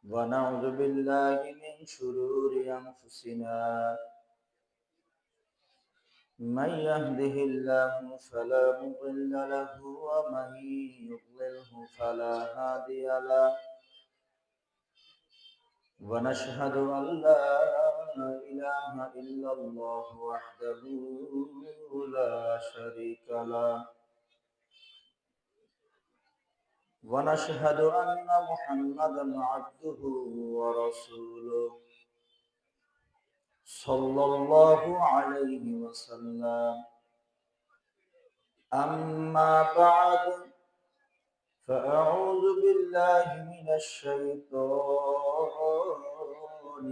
ونعوذ بالله من شرور أنفسنا من يهده الله فلا مضل له ومن يضلله فلا هادي له ونشهد أن لا إله إلا الله وحده لا شريك له ونشهد أن محمدا عبده ورسوله صلى الله عليه وسلم. أما بعد فأعوذ بالله من الشيطان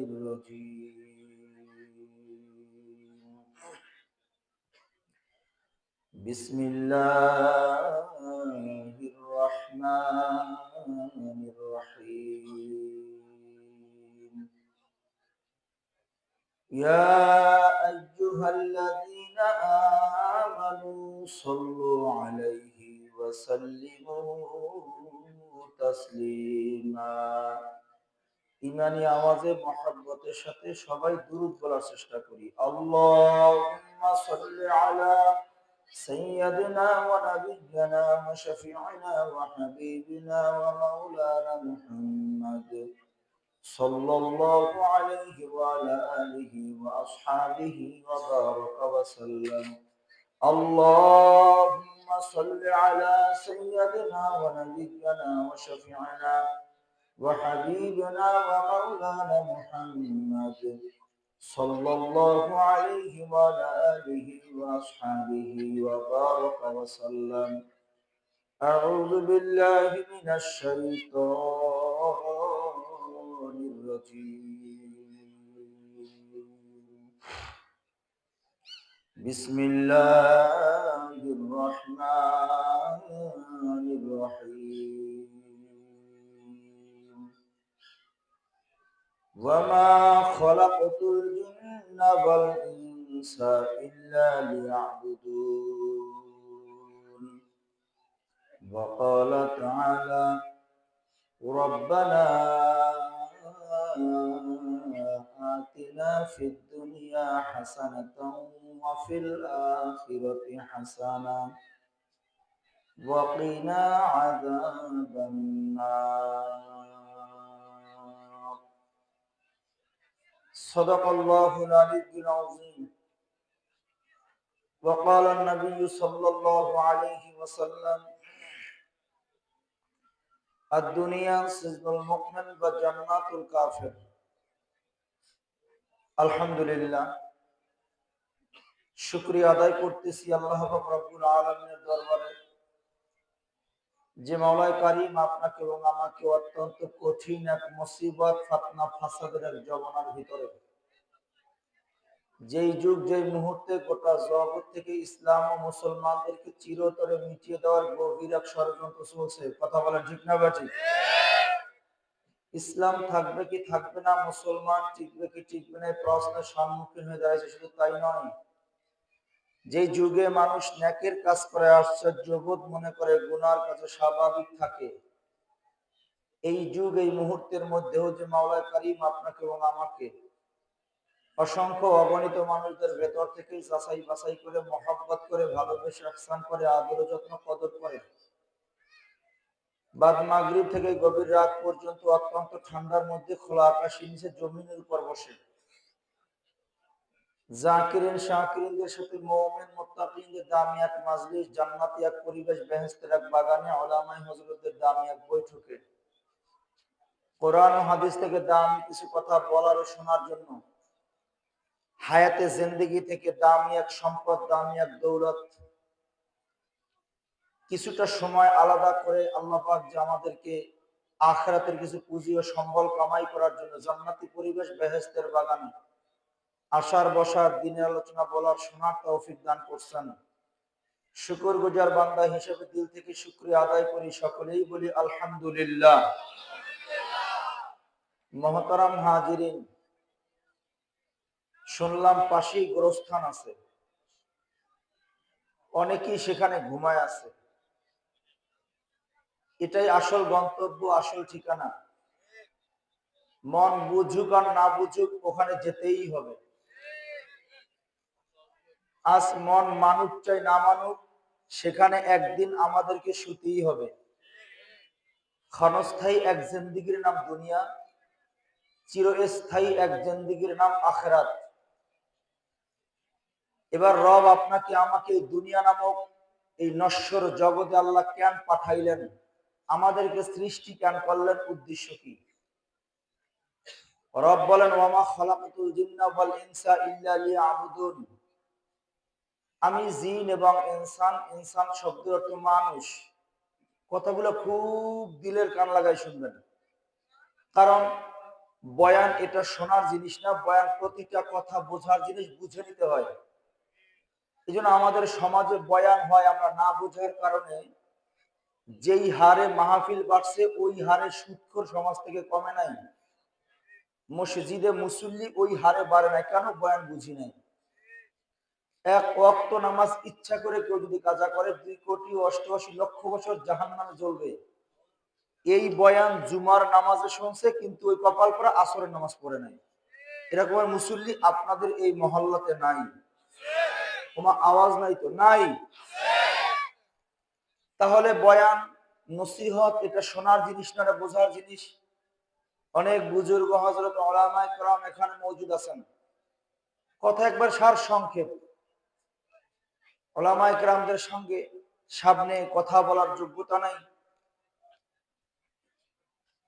الرجيم. بسم الله الرحمن الرحيم. يا أيها الذين آمنوا صلوا عليه وسلموا تسليما. ইমানি আওয়াজে মহব্বতের সাথে সবাই দুরূদ বলার চেষ্টা করি। আল্লাহুম্মা সাল্লি আলা সাইয়্যিদিনা ওয়া নাবিয়্যিনা ওয়া শাফি'িনা ওয়া হাবিবিনা ওয়া মাওলানা মুহাম্মাদ সাল্লাল্লাহু আলাইহি ওয়া আলা আলিহি ওয়া আসহাবিহি ওয়া বারাকা ওয়া সাল্লাম। আল্লাহুম্মা সাল্লি আলা সাইয়্যিদিনা ওয়া নাবিয়্যিনা ওয়া শাফি'িনা وحبيبنا ومولانا محمد صلى الله عليه وعلى آله وأصحابه وبارك وسلم. أعوذ بالله من الشيطان الرجيم. بسم الله الرحمن الرحيم. وما خلقت الجن والإنس إلا ليعبدون. وقال تعالى ربنا آتنا في الدنيا حسنة وفي الآخرة حسنة وقنا عذاب النار. صدق الله العلي العظيم. وقال النبي صلى الله عليه وسلم الدنيا سجن المؤمن وجنات الكافر. আলহামদুলিল্লাহ, শুকরিয়া আদায় করতেছি আল্লাহ পাক রব্বুল আলামিনের দরবারে, যে মাওলাই কারীম আপনাকে এবং আমাকে অত্যন্ত কঠিন এক মুসিবত ফিতনা ফাসাদের এক জমানার ভিতরে, যেই যুগ যেই মুহূর্তে গোটা জগৎ থেকে ইসলাম ও মুসলমানদেরকে চিরতরে মিটিয়ে দেওয়ার গভীর এক ষড়যন্ত্র চলছে। কথা বলেন ঠিক না বেঠিক? ইসলাম থাকবে কি থাকবে না, মুসলমান টিকবে কি টিকবে না, প্রশ্নের সম্মুখীন হয়ে দাঁড়িয়েছে। শুধু তাই নয়, যে যুগে মানুষ নেকের কাজ করে আশ্চর্যবোধ মনে করে, গুনার কাছে স্বাভাবিক থাকে, এই যুগ এই মুহূর্তের মধ্যেও যে মাওলানা কারীম আপনাকে এবং আমাকে অসংখ্য অগণিত মানুষদের ভেতর থেকে যাচাই বাছাই করে, মহব্বত করে, ভালোবেসে, ইহসান করে, আদর যত্ন কদর করে, বাদ মাগরিব থেকে গভীর রাত পর্যন্ত অত্যন্ত ঠান্ডার মধ্যে খোলা আকাশের নিচে জমিনের উপর বসে জাকিরিন শাকিরিনদের সাথে মুমিন মুত্তাকিনদের দামি এক মাজলিস, জান্নাতি এক পরিবেশ, বেহেশতের এক বাগানে, উলামায়ে হযরতদের দামি এক বৈঠকে কোরআন ও হাদিস থেকে দামি কিছু কথা বলার ও শোনার জন্য হায়াতে জিন্দেগি থেকে দামি এক সম্পদ, দামি এক দৌলত কিছুটা সময় আলাদা করে আল্লাহ পাক যে আমাদেরকে আখিরাতের কিছু পুঁজি ও সম্বল কামাই করার জন্য জান্নাতি পরিবেশ, বেহেশতের বাগানে আসার বসার, দিনের আলোচনা বলার, শোনার তৌফিক দান করছেন। শুকরগুজার বান্দা হিসেবে দিল থেকে শুকরিয়া আদায় করি, সকলেই বলি আলহামদুলিল্লাহ। মহতারাম হাজিরিন, শুনলাম পাশেই গোরস্থান আছে, অনেকেই সেখানে ঘুমায় আছে। এটাই আসল গন্তব্য, আসল ঠিকানা? মন বুঝুক আর না বুঝুক ওখানে যেতেই হবে। আজ মন মানুক চাই না মানুক, সেখানে একদিন আমাদেরকে শুতেই হবে। ক্ষণস্থায়ী এক জিন্দিগির নাম দুনিয়া, চিরস্থায়ী এক জিন্দিগির নাম আখিরাত। এবার রব আপনাকে আমাকে এই দুনিয়া নামক এই নশ্বর জগতে আল্লাহ কেন পাঠাইলেন, আমাদেরকে সৃষ্টি কেন করলেন, উদ্দেশ্য কি? রব বলেন ওয়ামা খালাকাতুল জিন্না ওয়াল ইনসা ইল্লা লিয়াবুদুন। আমি জিন এবং ইনসান, ইনসান শব্দের অর্থ মানুষ। কথাগুলো খুব দিলের কান লাগাই শুনবেন, কারণ বয়ান এটা শোনার জিনিস না, বয়ান প্রতিটা কথা বোঝার জিনিস, বুঝে নিতে হয়। এই জন্য আমাদের সমাজে বয়ান হয় আমরা না বোঝার কারণে যেই হারে মাহফিল বাড়ছে ওই হারে সুদখোর সমাজ থেকে কমে নাই, মসজিদে মুসল্লি ওই হারে বাড়ে নাই। কেন? বয়ান বুঝি নাই। এক ওয়াক্ত নামাজ ইচ্ছা করে কেউ যদি কাজা করে 2,88,00,000 বছর জাহান্নামে জ্বলবে। এই বয়ান জুমার নামাজে শুনছে কিন্তু ওই কপাল পরা আসরের নামাজ পড়ে নাই। এরকম মুসল্লি আপনাদের এই মহল্লাতে নাই? তোমার আওয়াজ নাই তো? নাই। তাহলে বয়ান নসিহত এটা শোনার জিনিস না, এটা বোঝার জিনিস। অনেক বুজুর্গ হযরত উলামায়ে কেরাম এখানে মওজুদ আছেন। কথা একবার সার সংক্ষেপ। উলামায়ে কেরামদের সঙ্গে সামনে কথা বলার যোগ্যতা নাই,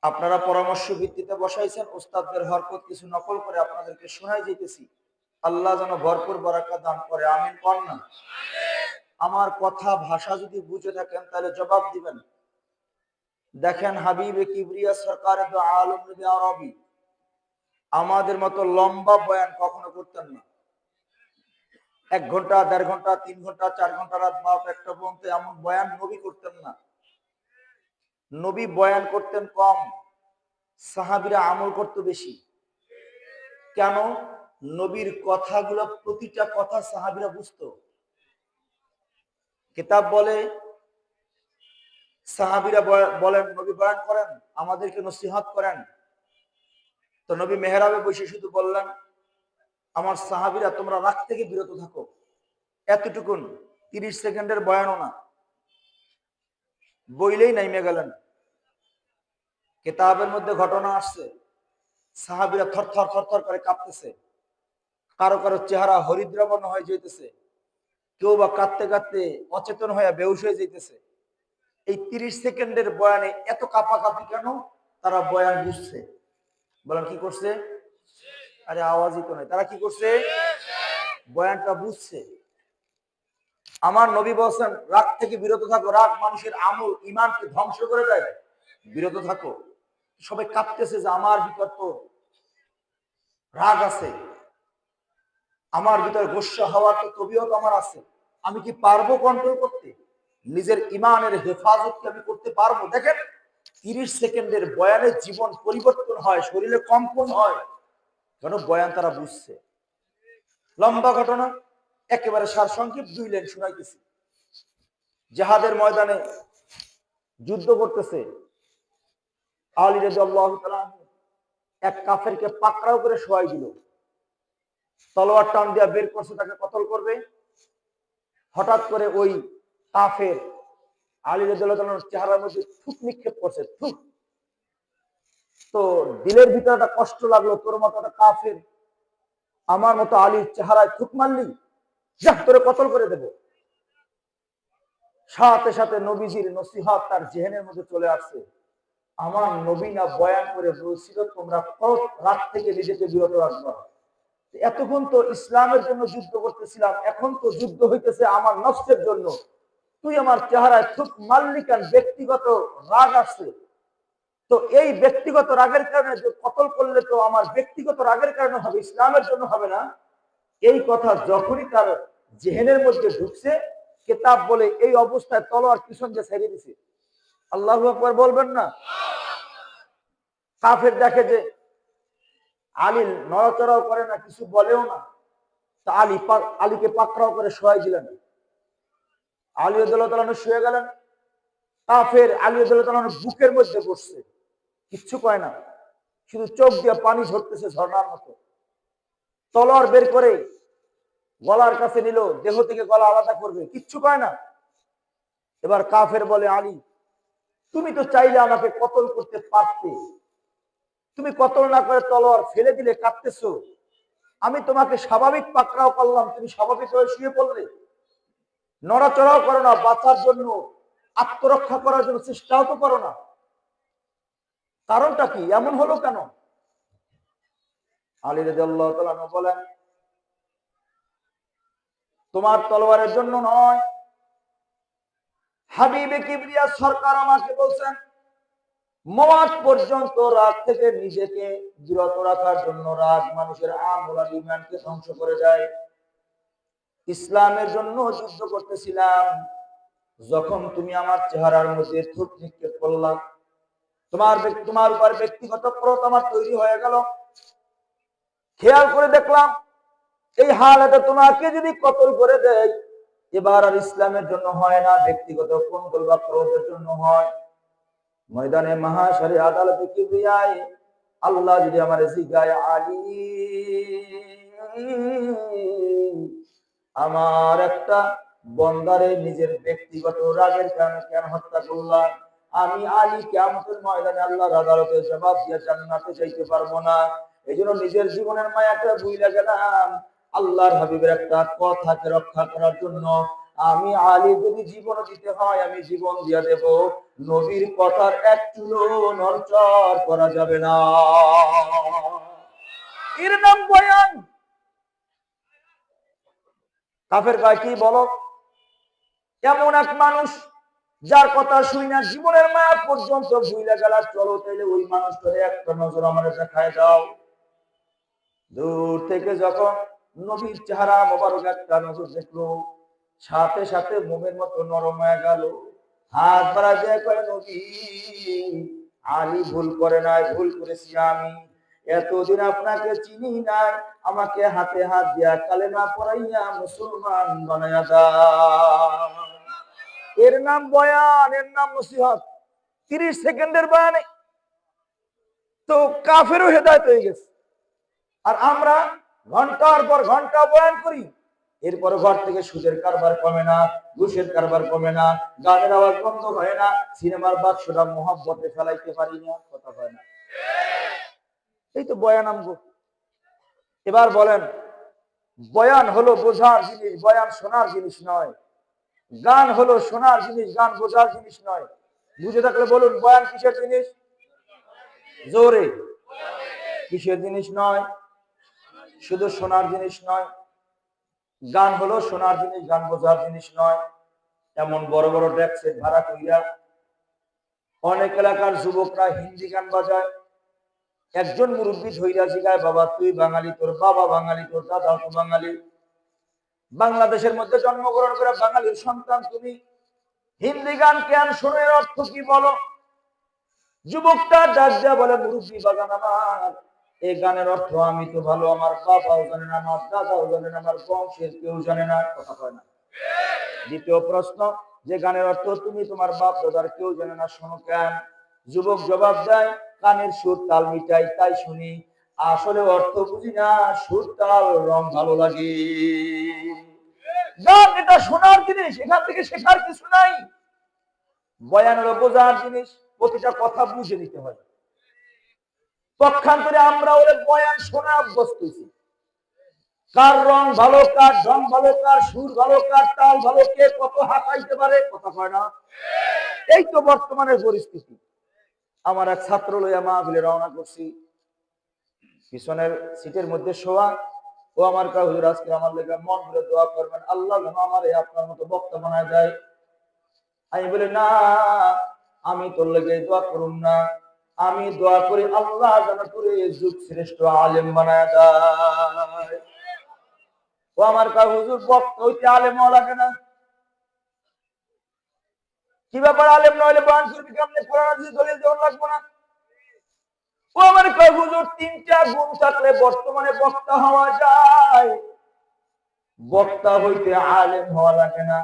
আপনারা পরামর্শ ভিত্তিতে বসাইছেন, ওস্তাদদের হরকত কিছু নকল করে আপনাদেরকে শোনাই যেতেছি। আল্লাহ যেন ভরপুর বরকত দান করে, আমিন বল না। আমার কথা ভাষা যদি বুঝে থাকেন তাহলে জবাব দিবেন। দেখেন হাবিবে কিবরিয়া সরকারে দো আলম নবী আরবি আমাদের মতো লম্বা বয়ান কখনো করতেন না। 1 ঘন্টা, 1.5 ঘন্টা, 3 ঘন্টা, 4 ঘন্টা, রাত 12টা 1টা পর্যন্ত এমন বয়ান নবী করতেন না। নবী বয়ান করতেন কম, সাহাবীরা আমল করতে বেশি। কেন? নবীর কথাগুলো প্রতিটা কথা সাহাবীরা বুঝতো। কিতাব বলে সাহাবীরা বলেন নবী বয়ান করেন, আমাদেরকে নসিহত করেন। তো নবী মেহরাবে বসে শুধু বললেন, আমার সাহাবীরা তোমরা রাগ থেকে বিরত থাকো। এতটুকুন, 30 সেকেন্ডের বয়ানও না, বইলেই নাইমে গেলেন। কিতাবের মধ্যে ঘটনা আসছে, সাহাবীরা থরথর থরথর করে কাঁপতেছে, কারো কারো চেহারা হরিদ্রাবর্ণ হয়ে যেতেছে, কেউ বা কাঁদতে কাঁদতে অচেতন হয়ে বেহুশ হয়ে যেতেছে। এই 30 সেকেন্ডের বয়ানে এত কাঁপাকাঁপি কেন? তারা বয়ান বুঝছে। বলেন কি করছে? আরে আওয়াজই তো নাই। তারা কি করছে? বয়ানটা বুঝছে। আমার নবী বলেন রাগ থেকে বিরত থাকো, রাগ মানুষের আমল ঈমানকে ধ্বংস করে দেয়, বিরত থাকো। সবাই কাঁপতেছে যে আমার ভিতর তো রাগ আছে, আমার ভিতর গোস্বা হওয়ার তো তবিয়ত আমার আছে, আমি কি পারবো কন্ট্রোল করতে? নিজের ঈমানের হেফাজত কি আমি করতে পারবো? দেখেন 30 সেকেন্ডের বয়ানে জীবন পরিবর্তন হয়, শরীরে কম্পন হয়, কেন? বয়ান তারা বুঝছে। লম্বা ঘটনা, একেবারে সারসংক্ষেপ 2 লাইন শোনাইতেছি। জিহাদের ময়দানে যুদ্ধ করতেছে, আলী রাদিয়াল্লাহু তাআলা এক কাফেরকে পাকড়াও করে শোয়াই দিল, তলোয়ার টান দিয়া বের করছে তাকে কতল করবে। হঠাৎ করে ওই কাফের আলী রাদিয়াল্লাহু তাআলার চেহারার মধ্যে থুক নিক্ষেপ করছে, থুক। তো দিলের ভিতরে একটা কষ্ট লাগলো, তোর মতো একটা কাফের আমার মতো আলীর চেহারায় থুক মারলি, যা তোরে কতল করে দেব। সাথে সাথে নবীজির নসিহত তার জেহেনের মধ্যে চলে আসছে। আমার নবী না বয়ান করে বলছিল তোমরা কত রাত থেকে নিজেকে বিরত রাখবা। এতক্ষণ তো ইসলামের জন্য যুদ্ধ করতেছিলাম, এখন তো যুদ্ধ হইতেছে আমার নফসের জন্য। তুই আমার চেহারায় থুক মারলি কেন? ব্যক্তিগত রাগ আসছে। তো এই ব্যক্তিগত রাগের কারণে যে কতল করলে তো আমার ব্যক্তিগত রাগের কারণে হবে, ইসলামের জন্য হবে না। এই কথা যখনই তার জেহেনের মধ্যে ঢুকছে, কিতাব বলে এই অবস্থায় তলোয়ার পিছন দিয়ে ছেড়ে দিছে। আল্লাহু আকবার বলবেন না? কাফের দেখে যে আলী নড়াচড়াও করে না, কিছু বলেও না, তা আলীকে পাকড়াও করে শোয়াই দিলেন। আলী রাদিয়াল্লাহু তাআলা শুয়ে গেলেন, কাফের আলী রাদিয়াল্লাহু তাআলার বুকের মধ্যে বসছে, কিচ্ছু কয় না। শুধু চোখ দিয়ে পানি ঝরতেছে ঝর্ণার মতো। তলোয়ার বের করে গলার কাছে নিল, দেহ থেকে গলা আলাদা করবে, কিচ্ছু কয় না। এবার কাফের বলে, আলী তুমি তো চাইলে আমাকে কতল করতে পারতে, তুমি কতল না করে তলোয়ার ফেলে দিলে, কাঁদতেছো। আমি তোমাকে স্বাভাবিক পাকড়াও করলাম, তুমি স্বাভাবিক হয়ে শুয়ে পড়লে, নড়াচড়াও করো না, বাঁচার জন্য আত্মরক্ষা করার জন্য চেষ্টাও তো করো না। কারণটা কি, এমন হলো কেন? আলী রাদিয়াল্লাহু তাআলা আনহু বলেন, তোমার তলোয়ারের জন্য নয়, হাবিবে কিবরিয়া সরকার আমাকে বলছেন মওত পর্যন্ত রাগ থেকে নিজেকে বিরত রাখার জন্য। রাগ মানুষের আমল আর ঈমানকে ধ্বংস করে দেয়। ইসলামের জন্য যুদ্ধ করতেছিলাম, যখন তুমি আমার চেহারার মধ্যে থুক নিক্ষেপ করলাম, তোমার উপর ব্যক্তিগত ক্রোধ আমার তৈরি হয়ে গেল। খেয়াল করে দেখলাম এই হালাতে তোমাকে যদি কতল করে দেয়, এবার আর ইসলামের জন্য হয় না, ব্যক্তিগত কোন বা ক্রোধের জন্য হয়। ময়দানে মাহাশারে আদালতে কিবরিয়ায় আল্লাহ যদি আমার জিগায়, আলী আমার একটা বন্দারে নিজের ব্যক্তিগত রাগের কারণে কেন হত্যা করলাম, আমি আলী কিয়ামতের ময়দানে আল্লাহর আদালতে জবাব দিয়ে জান্নাতে যাইতে পারবো না। এই জন্য নিজের জীবনের মায়াটা ভুইলা গেলাম, আল্লাহর হাবিবের একটা কথাকে রক্ষা করার জন্য আমি আলী যদি জীবন দিতে হয় আমি জীবন দিয়ে দেব, নবীর কথার এক চুলো নড়চড় করা যাবে না। এর নাম বয়ান। কাফের কয়, কি বলো? এমন এক মানুষ যার কথা শুই না জীবনের মায়া পর্যন্ত ভুইলা গেল, চলো তাইলে ওই মানুষটারে একটা নজর আমার দেখায় দাও। দূর থেকে যখন নবীর চেহারা মোবারক একটা নজর দেখলো, সাথে সাথে মোমের মতো নরম হয়ে গেল। হাত বাড়া দিয়ে কয়, নবী আলী ভুল করে নাই, ভুল করেছি আমি। এতদিন আপনাকে চিনি নাই, আমাকে হাতে হাত দিয়া কালেমা পড়াইয়া মুসলমান বানায়া দাও। এর নাম বয়ান, এর নাম নসিহত। 30 সেকেন্ডের বয়ানে তো কাফেরও হেদায়েত হয়ে গেছে। আর আমরা ঘন্টার পর ঘন্টা বয়ান করি, এরপর ঘর থেকে সুদের কারবার কমে না, ঘুষের কারবার কমে না, গানের আওয়াজ বন্ধ হয় না, সিনেমার বাক্সটা মহব্বতে ফেলাইতে পারি না, কথা হয় না। এই তো বয়ান আমগো। এবার বলেন, বয়ান হলো বোঝার জিনিস, বয়ান শোনার জিনিস নয়। গান হলো শোনার জিনিস, গান বোঝার জিনিস নয়। বুঝে থাকলে বলুন, বয়ান কিসের জিনিস? জোরে, কিসের জিনিস নয়? শুধু শোনার জিনিস নয়। গান হলো শোনার জিনিস, গান বোঝার জিনিস নয়। এমন বড় বড় ডেক সেট ভাড়া কইরা অনেক এলাকার যুবকরা হিন্দি গান বাজায়। একজন মুরব্বী ধইরা জিগায়, বাবা তুই বাঙালি, তোর বাবা বাঙালি, তোর দাদা তো বাঙালি, বাংলাদেশের মধ্যে জন্মগ্রহণ করে বাঙালির সন্তান তুমি, হিন্দি গান কেন শোনের অর্থ কি বলো? যুবকটা ডাক দেয়া বলে, মুরব্বী বাগান আমার, এই গানের অর্থ আমি তো ভালো, আমার বাবাও জানে না, আমার দাদাও জানে না, আমার বংশের কেউ জানে না, কথা কয় না। দ্বিতীয় প্রশ্ন, যে গানের অর্থ তুমি তোমার বাপ দাদার কেউ জানে না, শোনো কেন? যুবক জবাব দেয়, কানের সুর তাল মিটাই তাই শুনি, আসলে অর্থ বুঝি না, সুর তাল রং ভালো লাগে। গান এটা শোনার জিনিস, এখান থেকে শেখার কিছু নাই। বয়ান হলো বোঝার জিনিস, প্রতিটা কথা বুঝে নিতে হয়। পক্ষান্তরে আমরা ওরে বয়ান শোনা অভ্যস্ত হয়েছি। কার রং ভালো, কার ঢং ভালো, কার সুর ভালো, কার তাল ভালো, কে কত হাঁকাইতে পারে, কথা কয় না। এই তো বর্তমানের পরিস্থিতি। আমার এক ছাত্র লইয়া মাহফিলে রওনা করছি, পিছনের সিটের মধ্যে শোয়া। ও আমার কাছে, হুজুর আজকে আমার লেগে মন ভরে দোয়া করবেন, আল্লাহ যেন আমার এই আপনার মতো বক্তা বানায় দেয়। আমি বলি, না আমি তোর লেগে দোয়া করুন না, আমি দোয়া করি আল্লাহ যেন তোর যুগ শ্রেষ্ঠ আলেম বানায় দেয়। ও আমার কাছে, হুজুর বক্তা হইতে আলেম হওয়া লাগে না? কি ব্যাপার, আলেম না হইলে বয়ান করবি কেমনে, কোরআন হাদিস দলিল দেওয়া লাগবে না? ও আমার কাছে, হুজুর 3টা গুণ থাকলে বর্তমানে বক্তা হওয়া যায়, বক্তা হইতে আলেম হওয়া লাগে না।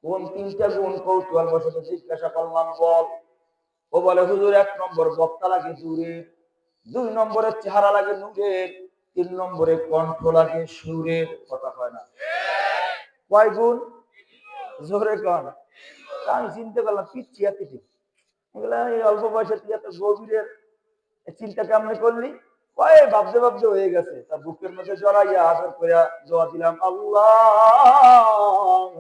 কোন 3টা গুণ? কৌতূহল বশত জিজ্ঞাসা করলাম, বল। ও বলে, হুজুর 1 নম্বর বক্তা লাগে দূরে, 2 নম্বরে চেহারা লাগে নূরের, 3 নম্বরে কণ্ঠ লাগে সুরের। কথা কয় না? কয় গুণ? জোরে কন। আমি চিন্তা করলাম পিচ্ছি এত ঠিক, এই অল্প বয়সে তুই এত গভীরের চিন্তা কেমনে করলি? কয় ভাবতে ভাবতে হয়ে গেছে। তার বুকের মধ্যে জড়াইয়া আদর করে দোয়া দিলাম, আল্লাহ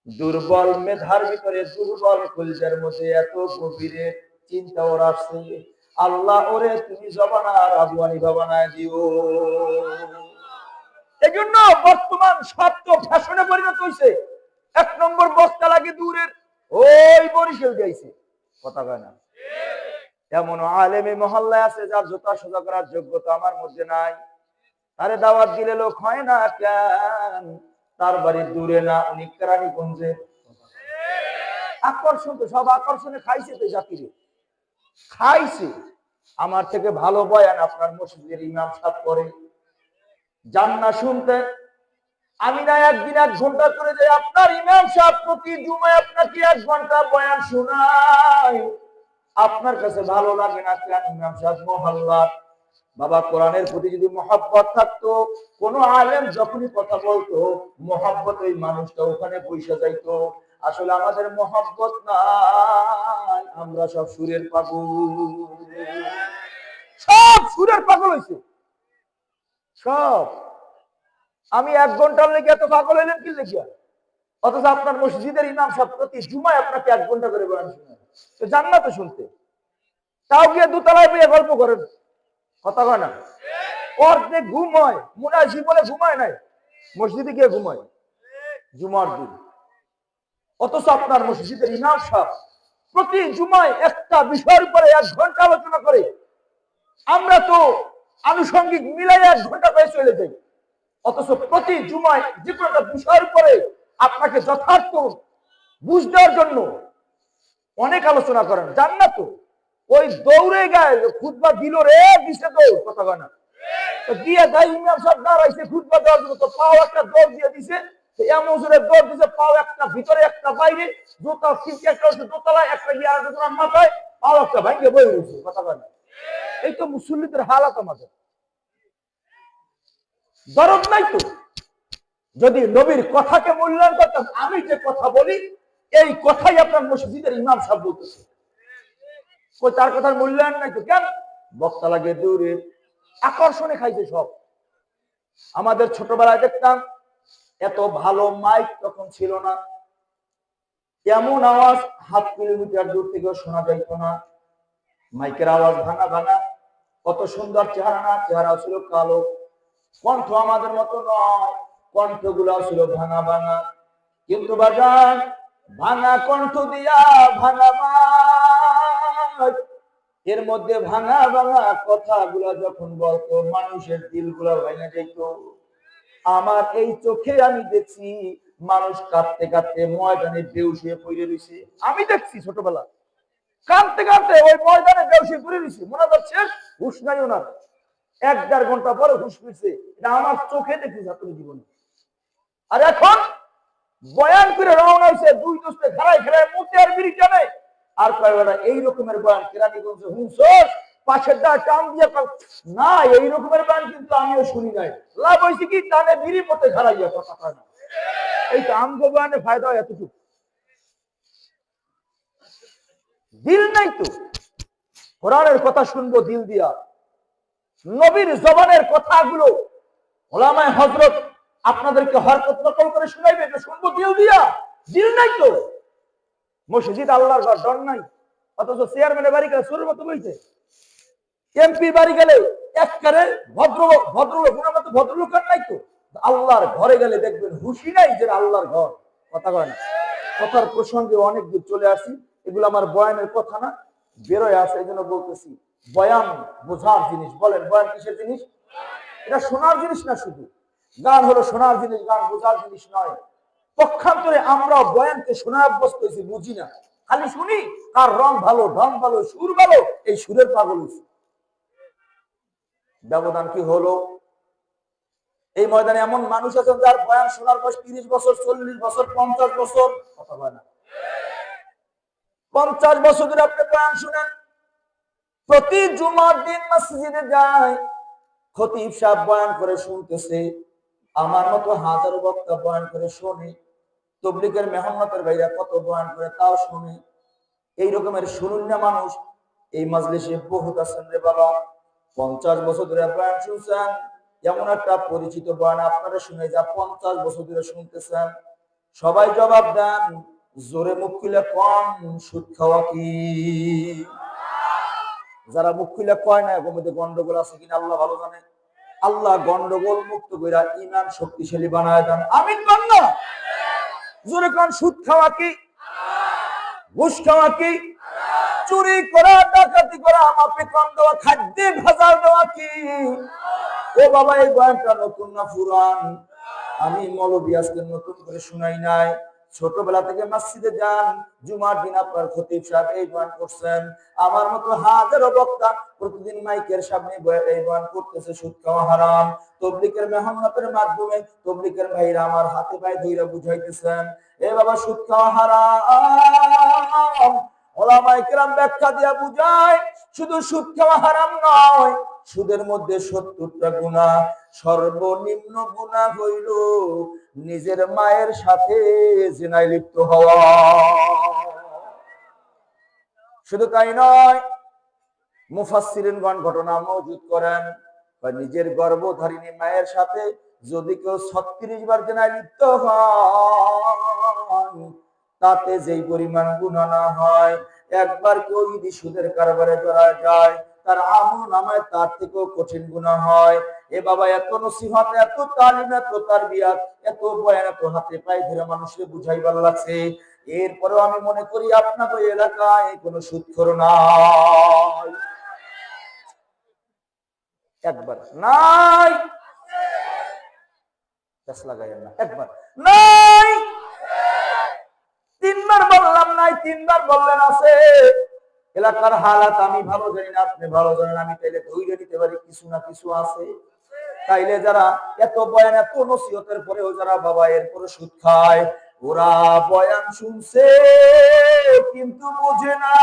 দুর্বল মেধার ভিতরে দুর্বল কলিজার মধ্যে এত গভীরে চিন্তা ওর আসছে, আল্লাহ ওরে তুমি জবানার আদওয়ানি বাবানায় দিও। এই জন্য বর্তমান শব্দ ফ্যাশনে পরিণত হয়েছে। 1 নম্বর বস্তা লাগে দূরের, ওই বরিশাল যাইছে। কথা কয় না? এমন আলেমে মহল্লায় আছে যার জুতা সোজা করার যোগ্যতা আমার মধ্যে নাই। আরে দাওয়াত দিলে লোক হয় না কেন? তার বাড়ি দূরে না, উনি কেরানীগঞ্জে। আকর্ষণ তো সব আকর্ষণে খাইছে তো জাতিরে, খাইছে। আমার থেকে ভালো বয়ান আপনার মসজিদের ইমাম সাহেব করে। যান না শুনতে, আমি না একদিন 1 ঘন্টা করে যাই, আপনার ইমাম সাহেব প্রতি জুমায় আপনাকে 1 ঘন্টা বয়ান শোনায়। আপনার কাছে ভালো লাগে না কেন? ইমাম সাহেব মহল্লার বাবা, কোরআনের প্রতি যদি মহব্বত থাকতো, কোন আলেম যখনই কথা বলতো মহব্বত ওই মানুষটা ওখানে পয়সা যাইতো। আসলে আমাদের মহব্বত নাই, আমরা সব সুরের পাগল, সব সুরের পাগল হয়েছে সব। আমি 1 ঘন্টার লেগে এত পাগল হইলেন কি লেখিয়া? অথচ আপনার মসজিদের ইমাম সাহেব প্রতি জুমায় আপনাকে 1 ঘন্টা করে বয়ান শোনায়। তো জান না তো শুনতে, তাও গিয়ে দোতলায় পেয়ে গল্প করেন। কথা কয় না? অর্ধেক ঘুম হয়, মনে হয় জীবনে ঘুমায় নাই, মসজিদে গিয়ে ঘুমায় জুমার দিন। অথচ আপনার মসজিদের ইমাম সাহেব প্রতি জুমায় একটা বিষয়ের উপরে 1 ঘন্টা আলোচনা করে। আমরা তো আনুষঙ্গিক মিলাই 1 ঘন্টা পেয়ে চলে যাই। অথচ প্রতি জুমায় যে কোনো একটা বিষয়ের উপরে আপনাকে যথার্থ বুঝ দেওয়ার জন্য অনেক আলোচনা করেন। জান না তো? ওই দৌড়ে গায়ে খুতবা দিল রে, দিছে দৌড়। কথা কয় না? দিয়ে দেয় ইমাম সাহেব দাঁড়াইছে খুতবা দেওয়ার জন্য, তো পাও একটা দৌড় দিয়ে দিছে, এমন জোরে দৌড় দিছে, পাও একটা ভিতরে একটা বাইরে, জুতা সিটকে একটা হচ্ছে দোতলায়, একটা গিয়ে আর একটা মাথায়, পাও একটা ভাঙ্গে বয়ে রয়েছে। কথা কয় না? এই তো মুসল্লিদের হালাত আমাদের। দরদ নাই তো। যদি নবীর কথাকে মূল্যায়ন করতাম, আমি যে কথা বলি এই কথাই আপনার মসজিদের ইমাম সাহেব বলতেছে, তার কথার মূল্যায়ন নাই তো কেন? বক্তা লাগে দূরে, আকর্ষণে খাইছে সব। আমাদের ছোটবেলায় দেখতাম এত ভালো মাইক তখন ছিল না, এমন আওয়াজ 1/2 কিলোমিটার দূর থেকেও শোনা যাইত না। মাইকের আওয়াজ ভাঙা ভাঙা, কত সুন্দর চেহারা না, চেহারা ছিল কালো। কণ্ঠ আমাদের মতো নয়, কণ্ঠগুলো ছিল ভাঙা ভাঙা। কিন্তু বাজান, ভাঙা কণ্ঠ দিয়া ভাঙা মাইক, এর মধ্যে ভাঙা ভাঙা কথাগুলা যখন বলতো মানুষের দিলগুলা ভেঙে যেত। আমার এই চোখে আমি দেখছি মানুষ কাঁদতে কাঁদতে ময়দানে বেহুশ হয়ে পড়ে রয়েছে। আমি দেখছি ছোটবেলা কাঁদতে কাঁদতে ওই ময়দানে বেহুশ হয়ে পড়ে রয়েছে, মনে হচ্ছে হুশ নাই ওনার। 1-1.5 ঘন্টা পরে হুশ ফিরছে। এটা আমার চোখে দেখছি ছাত্র জীবনে। আর এখন বয়ান করে রওনা হয়েছে 2 দোস্তে খেলায় খেলায় মুতে আর বিড়ি টানে। আর কয় বেটা এই রকমের বয়ান কেরানীগঞ্জে হুঁসোস, পাশের দা টান দিয়ে না, এই রকমের বয়ান কিন্তু আমিও শুনি নাই। লাভ হয়েছে কি? টানে বিড়ি মতে খেলাইয়া। কথা কয় না? এই তো আমগো বয়ানে ফায়দা হয় এতটুকু, দিল নাই তো। কোরআনের কথা শুনবো দিল দিয়া, নবীর জবানের কথাগুলো ওলামায়ে হযরত আপনাদেরকে হরকত নকল করে শুনাইবে, এটা শুনবো দিল দিয়া। দিল নাই তো। মসজিদ আল্লাহর ঘর, ডর নাই। অথচ চেয়ারম্যানের বাড়ি গেলে চোরের মতো বইছে, এমপি বাড়ি গেলে একবারে ভদ্রলোক ওনার মতো ভদ্রলোক আর নাই তো। আল্লাহর ঘরে গেলে দেখবেন হুশি নাই যে আল্লাহর ঘর। কথা কয় না? কথার প্রসঙ্গে অনেক দূর চলে আসি, এগুলো আমার বয়ানের কথা না, বেরোয় আসে, এই জন্য বলতেছি। বয়ান বোঝার জিনিস। বলেন বয়ান কিসের জিনিস? এটা শোনার জিনিস না শুধু। গান হলো শোনার জিনিস, গান বোঝার জিনিস নয়। পক্ষান্তরে আমরা বয়ানকে শোনা অভ্যস্ত হয়েছি, বুঝি না, খালি শুনি। আর রং ভালো, ঢং ভালো, সুর ভালো, এই সুরের পাগল হয়েছি। ব্যবধান কি হলো? এই ময়দানে এমন মানুষ আছেন যার বয়ান শোনার বয়স 30 বছর, 40 বছর, 50 বছর। কথা বলে না? 50 বছর ধরে আপনি বয়ান শুনেন, প্রতি জুমার দিন মসজিদে যায়, খতিব সাহেব বয়ান করে শুনতেছে, আমার মতো হাজারো বক্তা বয়ান করে শোনে, তবলিগের মেহনতের ভাইরা কত বয়ান করে তাও শুনে। এই রকমের শুনুন না মানুষ এই মাজলিসে বহুত আছেন রে বাবা, 50 বছর ধরে বয়ান শুনছেন, এমন একটা পরিচিত বয়ান আপনারা শুনে যা 50 বছর ধরে শুনতেছেন। সবাই জবাব দেন, জোরে মুখ খুলে কম, সুদ খাওয়া কি? যারা মুখ খুলে কয় না এর মধ্যে গন্ডগোল আছে কিনা আল্লাহ ভালো জানে। আল্লাহ গন্ডগোল মুক্ত কইরা ঈমান শক্তিশালী বানায় দেন, আমিন বল না। জোরে কোন, সুদ খাওয়া কি? ঘুষ খাওয়া কি? চুরি করা, ডাকাতি করা, মাপে কম দেওয়া, খাদ্যে ভেজাল দেওয়া কি? ও বাবা, এই বয়ানটা নতুন না পুরান? আমি মৌলবী আজকে নতুন করে শুনাই নাই। ছোটবেলা থেকে মসজিদে যান, জুমার দিন আপনার খতিব সাহেব এই বয়ান করছেন, আমার মতো হাজারো বক্তা প্রতিদিন মাইকের সামনে এই বয়ান করতেছে, সুদ খাওয়া হারাম। তবলিগের মেহনতের মাধ্যমে তবলিগের ভাইরা আমার হাতে পায়ে ধইরা বুঝাইতেছেন, এ বাবা সুদ খাওয়া হারাম। ওলামায়ে কেরাম ব্যাখ্যা দিয়া বুঝায়, শুধু সুদ খাওয়া হারাম নয়, সুদের মধ্যে 70টা গুনাহ। সর্বনিম্ন গুনাহ হইল নিজের মায়ের সাথে জিনায় লিপ্ত হওয়া। শুধু তাই নয়, মুফাসসিরিনগণ ঘটনা মওজুদ করেন, নিজের গর্ভধারিণী মায়ের সাথে যদি কেউ 36 বার জিনায় লিপ্ত হয়, তাতে যেই পরিমাণ গুনাহ না হয়, একবার কেউ যদি সুদের কারবারে জড়ায় যায়, তার আমলনামায় তার থেকেও কঠিন গুনাহ হয়। এ বাবা, এত নসিহত, এত তালিম, এত তারবিয়াত, এত বয়ান, এত হাতে পায়ে ধরে মানুষকে বুঝাইবার লাগছে, এরপরেও আমি মনে করি আপনাদের এলাকায় কোনো সুদখোর নাই। একবার নাই, লাগাইয়েন না, একবার নাই। 3 বার বললাম নাই, 3 বার বললেন আছে। এলাকার হালাত আমি ভালো জানি না, আপনি ভালো জানেন, আমি তাইলে ধৈর্য নিতে পারি কিছু না কিছু আছে। তাইলে যারা এত বয়ান, এত নসিহতের পরেও যারা বাবা এরপরে সুদ খায়, ওরা বয়ান শুনছে কিন্তু বোঝে না।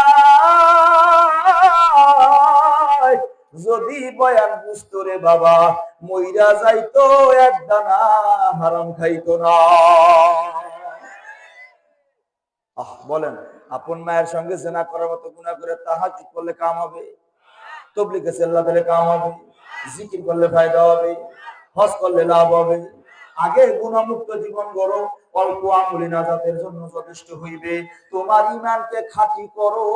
যদি বয়ান বুঝতো রে বাবা, মইরা যাইতো, এক দানা হারাম খাইতো না। বলেন, আপন মায়ের সঙ্গে জেনা করার মতো গুনাহ করে তাহাজ্জুদ করলে কাম হবে? তবলিগে চিল্লা দিলে কাম হবে? জিকির করলে ফায়দা হবে? হজ করলে লাভ হবে? আগে গুনাহমুক্ত জীবন গড়ো, অল্প আমলি নাজাতের জন্য যথেষ্ট হইবে। তোমার ঈমানকে খাঁটি করো,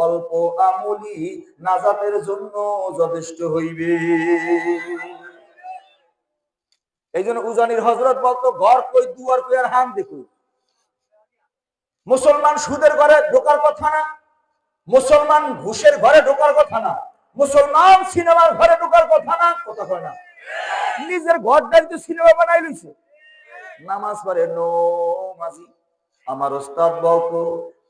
অল্প আমলি নাজাতের জন্য যথেষ্ট হইবে। এই জন্য উজানির হযরত বলতো, ঘর কই দুয়ার কই আর হাম দেখুই। মুসলমান সুদের ঘরে ঢোকার কথা না, মুসলমান ঘুষের ঘরে ঢোকার কথা না, মুসলমান সিনেমার ঘরে ঢোকার কথা না, কথা কয় না। নিজের ঘরটাই তো সিনেমা বানাই লইছে। নামাজ পড়ে নো মাজি, আমার ওস্তাদ বলতো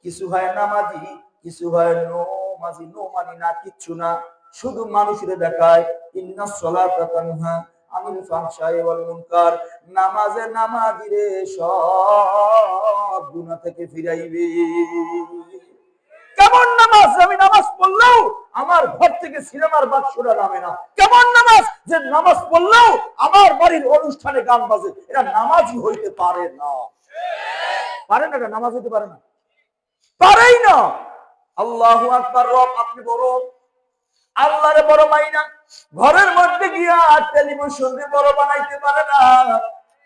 কিছু হয় নামাজি, কিছু হয় নো মাজি। নো মানি না, কিচ্ছু না, শুধু মানুষের দেখায় ইন্নাস সালাতা তানহা আনিল ফাহশাই ওয়াল মুনকার। নামাজে নামাজিরে সব গুনাহ থেকে ফিরাইবে। কেমন নামাজ? আমি নামাজ পড়লেও আমার ঘর থেকে সিনেমার বাক্সটা নামে না। কেমন নামাজ? যে নামাজ পড়লেও আমার বাড়ির অনুষ্ঠানে গান বাজে। এটা নামাজই হইতে পারে না। পারে না, এটা নামাজ হইতে পারে না, পারেই না। আল্লাহু আকবার। রব আপনি বড়, আল্লাহরে বড় মাইনা ঘরের মধ্যে গিয়া টেলিভিশন দিয়ে বড় বানাইতে পারে না।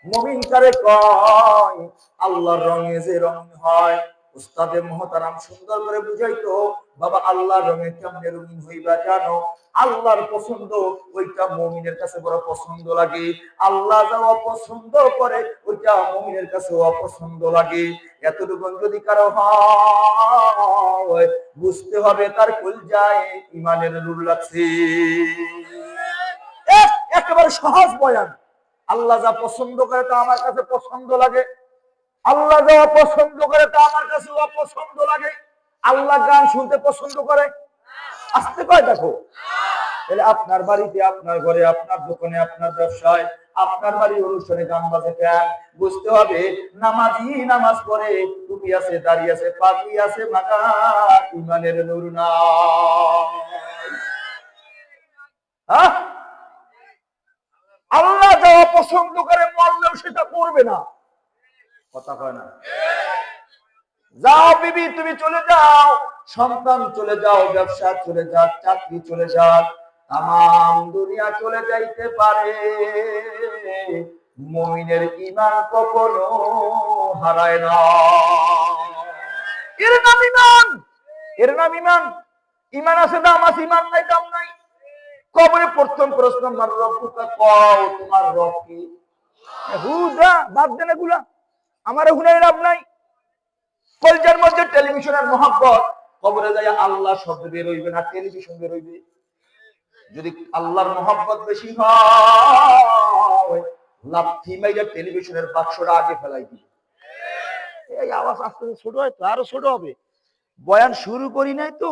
মুমিন কারে কয়? আল্লাহর রঙে যে রং হয়, উস্তাদে মুহতারাম সুন্দর করে বুঝাইতো, বাবা আল্লাহর রঙে কেমনে রঙিন হইবা জানো? আল্লাহর পছন্দ ওইটা মুমিনের কাছে বড় পছন্দ লাগে, আল্লাহ যা অপছন্দ করে ওইটা মুমিনের কাছে অপছন্দ লাগে। এতটুকু যদি কারো হয়, বুঝতে হবে তার কলজায় ঈমানের নূর লাগছে। একেবারে সহজ বয়ান। আল্লাহ যা পছন্দ করে তা আমার কাছে পছন্দ লাগে, আল্লাহ যা অপছন্দ করে তা আমার কাছে অপছন্দ লাগে। আল্লাহ গান শুনতে পছন্দ করে? আসতে কয় দেখো। তাহলে আপনার বাড়িতে, আপনার ঘরে, আপনার দোকানে, আপনার ব্যবসায়, আপনার বাড়ির অনুষ্ঠানে গান বাজে কেন? বুঝতে হবে নামাজি নামাজ পড়ে, টুপি আছে, দাড়ি আছে, পাগড়ি আছে, মাগা ঈমানের নূর নাই। পছন্দ করে মরলেও সেটা করবে না। কথা কয় না? যাও বিবি তুমি চলে যাও, সন্তান চলে যাও, ব্যবসা চলে যাক, চাকরি চলে যাক, তাম দুনিয়া চলে যাইতে পারে, মুমিনের ঈমান কখনো হারায় না। এর নাম ঈমান, এর নাম ঈমান। ঈমান আছে দাম আছে, ঈমান নাই দাম নাই। কবরে প্রথম প্রশ্ন, মার রব্বুকা, কও তোমার রব কি? হুদা বাদ দেন এগুলা, আমারও হুনাই লাভ নাই। কলজার মধ্যে টেলিভিশনের মহব্বত, কবরে যায় আল্লাহ শব্দ বের হইবে না, টেলিভিশন বের হইবে। যদি আল্লাহর মহব্বত বেশি হয়, লাথি মাইরা টেলিভিশনের বাক্সটা আগে ফেলাই দিবে। এই আওয়াজ আস্তে আস্তে ছোট হয় তো, আরো ছোট হবে। বয়ান শুরু করি নাই তো,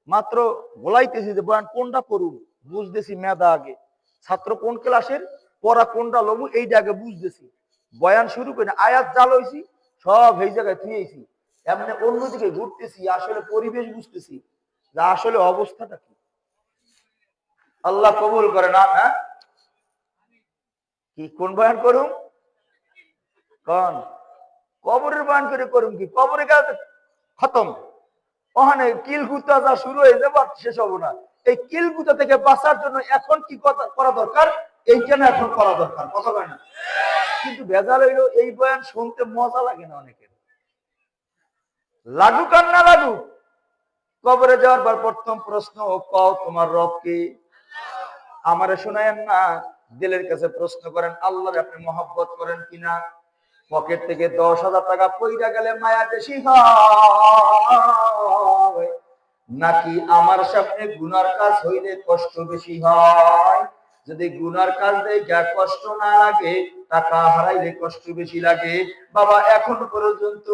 মাত্র বলাইতেছি যে বয়ান কোনটা করুন, বুঝতেছি মেধা আগে, ছাত্র কোন ক্লাসের, পড়া কোনটা লবু, এইটা আগে বুঝতেছি। বয়ান শুরু করি না, আয়াত জাল হইছি সব এই জায়গায় থুয়েছি, এমনি অন্যদিকে ঘুরতেছি, আসলে পরিবেশ বুঝতেছি যে আসলে অবস্থাটা কি। আল্লাহ কবুল করে না। হ্যাঁ, কি কোন বয়ান করুম? কোন কবরের বয়ান করে করুম কি? কবরে গেলে খতম, ওখানে কিলগুতা যা শুরু হয়ে যাবে শেষ হবো না। এই কিলগুতা থেকে বাঁচার জন্য এখন কি করা দরকার, এইখানে এখন করা দরকার। কথা হয় না? কিন্তু ভেজাল হইলো এই বয়ান শুনতে মজা লাগে না অনেকের, লাগুক আর না লাগুক। কবরে যাওয়ার পর প্রথম প্রশ্ন, কও তোমার রব কি? আমারে শোনায়েন না, দিলের কাছে প্রশ্ন করেন, আল্লাহর আপনি মহব্বত করেন কিনা? পকেট থেকে 10,000 টাকা পয়সা গেলে মায়া বেশি হয়, নাকি আমার সামনে গুনার কাজ হইলে কষ্ট বেশি হয়? যদি গুনার কাজ দেখে কষ্ট না লাগে, টাকা হারাইলে কষ্ট বেশি লাগে। বাবা এখন পর্যন্ত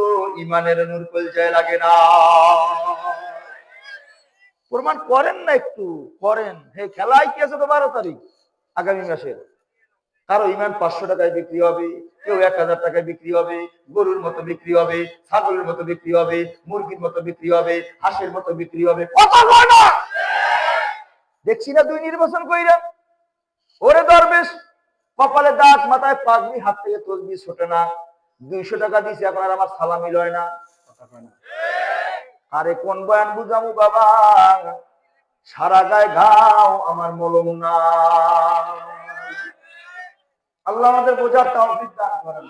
ইমানের নূর কলজায় লাগে না। প্রমাণ করেন না, একটু করেন। হে খেলায় কি আছে তো 12 তারিখ আগামী মাসের, কারো ইমান 500 টাকায় বিক্রি হবে, কেউ 1000 টাকায় বিক্রি হবে, গরুর মতো বিক্রি হবে, ছাগলের মতো বিক্রি হবে, মুরগির মতো বিক্রি হবে, হাঁসের মতো বিক্রি হবে। কথা কয় না? দেখছি না 2 নির্বাচন কইরা, ওরে দরবেশ, কপালে দাগ, মাথায় পাগড়ি, হাত থেকে তসবিহ ছোটে না, 200 টাকা দিছি, এখন আর আমার সালামি লয় না। কথা কয় না? আরে কোন বয়ান বুঝামু বাবা, সারা গায়ে ঘাও, আমার মলম না। আল্লাহ আমাদের বোঝার তৌফিক দান করেন।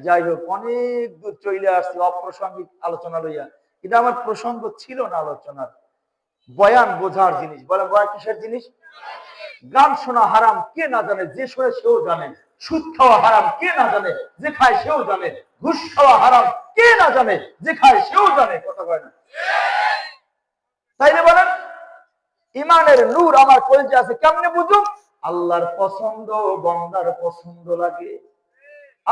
যাই হোক, অনেক দূর চলে আসছি অপ্রাসঙ্গিক আলোচনা লইয়া। এটা আমার প্রসঙ্গ ছিল না আলোচনার। বয়ান বোঝার জিনিস। বলে বয়ান কিসের জিনিস? গান শোনা হারাম কে না জানে, যে শোনে সেও জানে। সুদ খাওয়া হারাম কে না জানে, যে খায় সেও জানে। ঘুষ খাওয়া হারাম কে না জানে, যে খায় সেও জানে। কথা কয় না? তাইলে বলেন ইমানের নূর আমার কলিজে আছে, কেমনে বুঝুম? আল্লাহর পছন্দ বান্দার পছন্দ লাগে,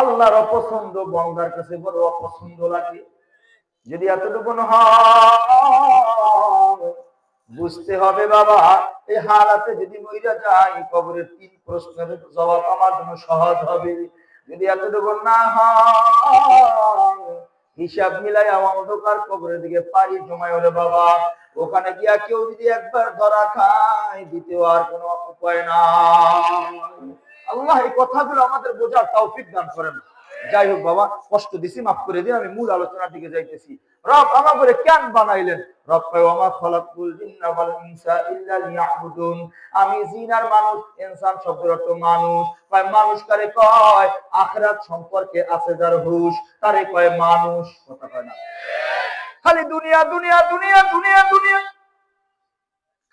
আল্লাহর অপছন্দ বান্দার কাছে বড় অপছন্দ লাগে। যদি এতটুকু হয়, বুঝতে হবে বাবা, এই হালাতে যদি মইরা যাই, কবরের 3 প্রশ্নের জবাব আমার জন্য সহজ হবে। যদি এতটুকু না হয়, হিসাব মিলাই আমার অন্ধকার কবরের দিকে পাড়ি জমায় হলে বাবা, ওখানে গিয়া কেউ যদি একবার ধরা খায়, দ্বিতীয় আর কোনো উপায় নাই। আল্লাহ এই কথাগুলো আমাদের বোঝার তৌফিক দান করেন। যাই হোক বাবা, কষ্ট দিছি, মাফ করে দিন। আমি মূল আলোচনার দিকে যাইতেছি। রব আমাকে কেন বানাইলেন? রব কয় ওমা খালাকুল জিন্না ওয়াল ইনসা ইল্লা লিয়াবুদুন। আমি জিন আর মানুষ, ইনসান শব্দের অর্থ মানুষ। কয় মানুষ কারে কয়? আখিরাত সম্পর্কে আছে যার হুঁশ, তারে কয় মানুষ। কথা কয় না? খালি দুনিয়া দুনিয়া দুনিয়া দুনিয়া দুনিয়া।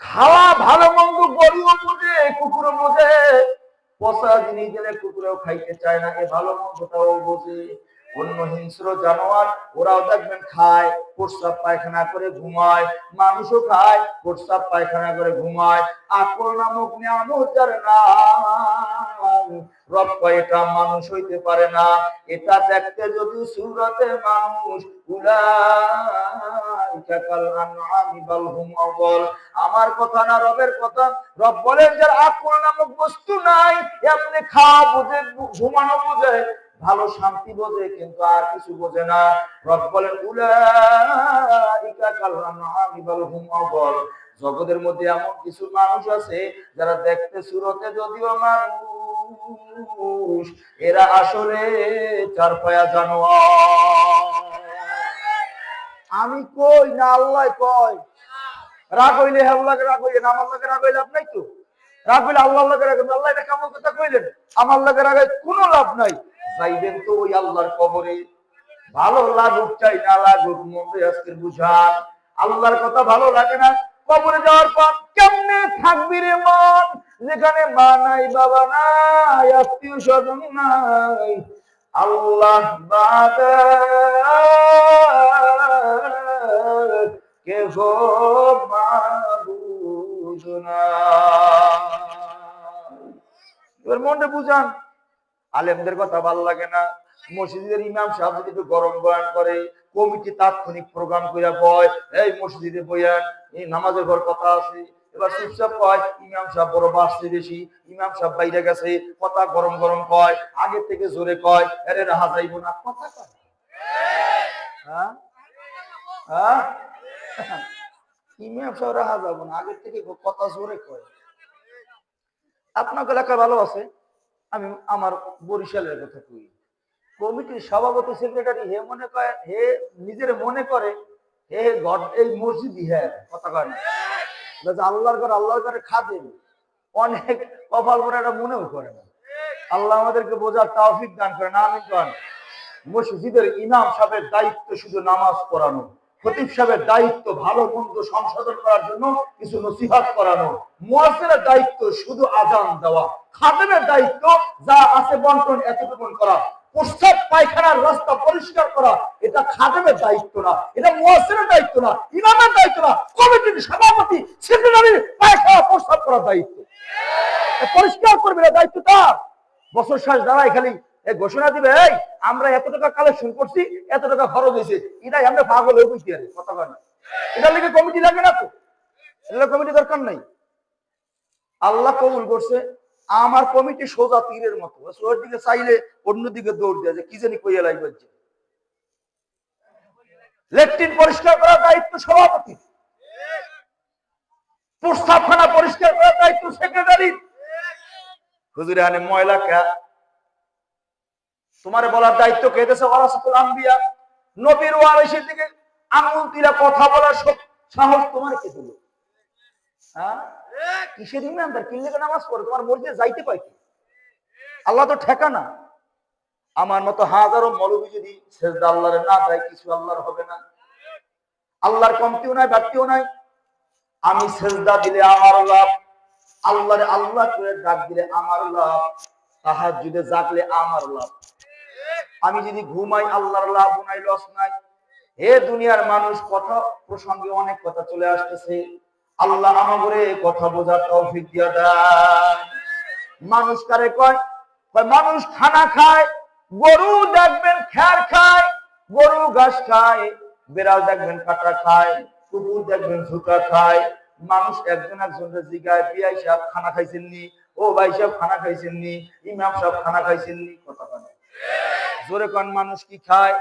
খাওয়া ভালো মন্দ গরুও বোঝে, কুকুরও বোঝে। পচা জিনিস দিলে কুকুরেও খাইতে চায় না, এ ভালো মন্দটাও বোঝে। অন্য হিংস্র জানোয়ার ওরাও দেখবেন খায়, প্রস্রাব পায়খানা করে ঘুমায়। মানুষও খায়, প্রস্রাব পায়খানা করে ঘুমায়। আকল নামক নিয়ামত যার নাম, রব কয় এটা মানুষ হইতে পারে না। এটা দেখতে যদি সুরতে মানুষ, উলাইকা কাল আনআমি বাল হুম আযাল। আমার কথা না রবের কথা। রব বলেন যার আকল নামক বস্তু নাই, এমনি খাওয়া বোঝে, ঘুমানো বোঝে, ভালো শান্তি বোঝে, কিন্তু আর কিছু বোঝে না। রব বলেন উলাইকা কাল আনআমি বাল হুম আযাল। জগতের মধ্যে এমন কিছু মানুষ আছে যারা দেখতে সুরতে যদিও মানুষ, মানুষ, এরা আসলে চারপায়া জানোয়ার। আমি কই না আল্লাহ কয়? রাগ হইলে আল্লাহকে রাগ হইলে, আমার লাগে রাগ হইলে লাভ নাই তো। রাগ হইলে আল্লাহ লাগে রাগ, আল্লাহ এটা কেমন কথা কইলেন? আমার লাগে রাগে কোনো লাভ নাই। যাইবেন তো ওই আল্লাহর কবরে, ভালো লাগুক চাই না লাগুক, মনে আজকের বুঝান আল্লাহর কথা ভালো লাগে না, কবরে যাওয়ার পর কেমনে থাকবি রে মন, যেখানে মা নাই, বাবা নাই, আত্মীয় স্বজন নাই, আল্লাহ বাদে কেহ মাবুদ নাই। এবার মনটা বুঝান। আলেমদের কথা ভালো লাগে না, মসজিদের ইমাম সাহেব যদি একটু গরম বয়ান করে, কমিটি তাৎক্ষণিক প্রোগ্রাম কইরা কয় এই মসজিদে বয়ান, এই নামাজের ঘর কথা আছে, এবার চুপচাপ কয় ইমাম সাহেব বড় বাসছে বেশি, ইমাম সাহেব বাইরে গেছে, কথা গরম গরম কয়, আগে থেকে জোরে কয়, আরে রাহা যাইব না, কথা কয়। হ্যাঁ হ্যাঁ, ইমাম সাহেব রাহা যাব না, আগে থেকে কথা জোরে কয়। আপনার এলাকা ভালো আছে, আমি আমার বরিশালের কথা কই, কমিটির সভাপতি সেক্রেটারি হে মনে করে, হে নিজের মনে করে হে ঘর এই মসজিদই, হ্যাঁ কথা কয় না, আল্লাহর ঘর আল্লাহর ঘরে খাদেন, অনেক কপাল করে এটা মনেও করে না। আল্লাহ আমাদেরকে বোঝার তৌফিক দান করেন, আমিন করেন। মসজিদের ইমাম সাহেবের দায়িত্ব শুধু নামাজ পড়ানো, খতিব সাহেবের দায়িত্ব ভালো মন্দ সংশোধন করার জন্য কিছু নসিহত করানো, মুয়াজ্জিনের দায়িত্ব শুধু আযান দেওয়া, খাদেমের দায়িত্ব যা আছে বন্টন এতটুকু করা, প্রস্রাব পায়খানার রাস্তা পরিষ্কার করা, এটা খাদেমের দায়িত্ব না, এটা মুয়াজ্জিনের দায়িত্ব না, ইমামের দায়িত্ব না, কমিটির সভাপতি সেক্রেটারির পায়খানা প্রস্রাব করার দায়িত্ব, পরিষ্কার করবে না, দায়িত্ব তার। বছর শেষ দাঁড়ায় খালি ঘোষণা দিবে এই আমরা এত টাকা কালেকশন করছি, এত টাকা খরচ হয়েছে, এটাই আমরা পাগল হয়ে বুঝতে পারি, কথা বলে না। এটার লিগে কমিটি লাগে না তো, এটা কমিটি দরকার নাই। আল্লাহ কবুল করছে, আমার কমিটি সোজা তীরের মতো, সোজার দিকে চাইলে অন্যদিকে দৌড় দেয়, যে কি জানি কইয়া লাগবে। ল্যাট্রিন পরিষ্কার করার দায়িত্ব সভাপতি, প্রস্তাবখানা পরিষ্কার করার দায়িত্ব সেক্রেটারি। হুজুরে আনে ময়লা কে তোমার বলার দায়িত্ব কে দিয়েছে? ওয়ারাসাতুল আম্বিয়া, নবীর ওয়ারিসের দিকে আঙ্গুল তুলে কথা বলার সাহস তোমার কে দিল? হ্যাঁ, কিসের ইমানদার কিনলে নামাজ পড়ে তোমার মসজিদে যাইতে পাই কি? আল্লাহ তো ঠেকানা। আমার মতো হাজারো মৌলবী যদি সেজদা আল্লাহরে না দেয়, কিছু আল্লাহর হবে না। আল্লাহর কমতিও নাই, বাড়তিও নাই। আমি সেজদা দিলে আমার লাভ, আল্লাহরে আল্লাহ করে ডাক দিলে আমার লাভ, তাহাজ্জুদে জাগলে আমার লাভ। আমি যদি ঘুমাই আল্লাহর লাভ নাই, লস নাই। হে দুনিয়ার মানুষ, কথা প্রসঙ্গে অনেক কথা চলে আসতেছে, আল্লাহ আমাগরে কথা বোঝার তৌফিক দিয়া দেন। মানুষ কারে কয়? মানুষ খানা খায়, গরু দেখবেন খ্যার খায়, গরু ঘাস খায়, বিড়াল দেখবেন কাটা খায়, কুকুর দেখবেন ঝুঁকা খায়। মানুষ একজন একজনের জিগায়, বিআই সাহেব খানা খাইছেন নি? ও ভাই সাহেব খানা খাইছেন নি? ইমাম সাহেব খানা খাইছেন নি? কথা বলে জোরে কোন মানুষ কি খায়?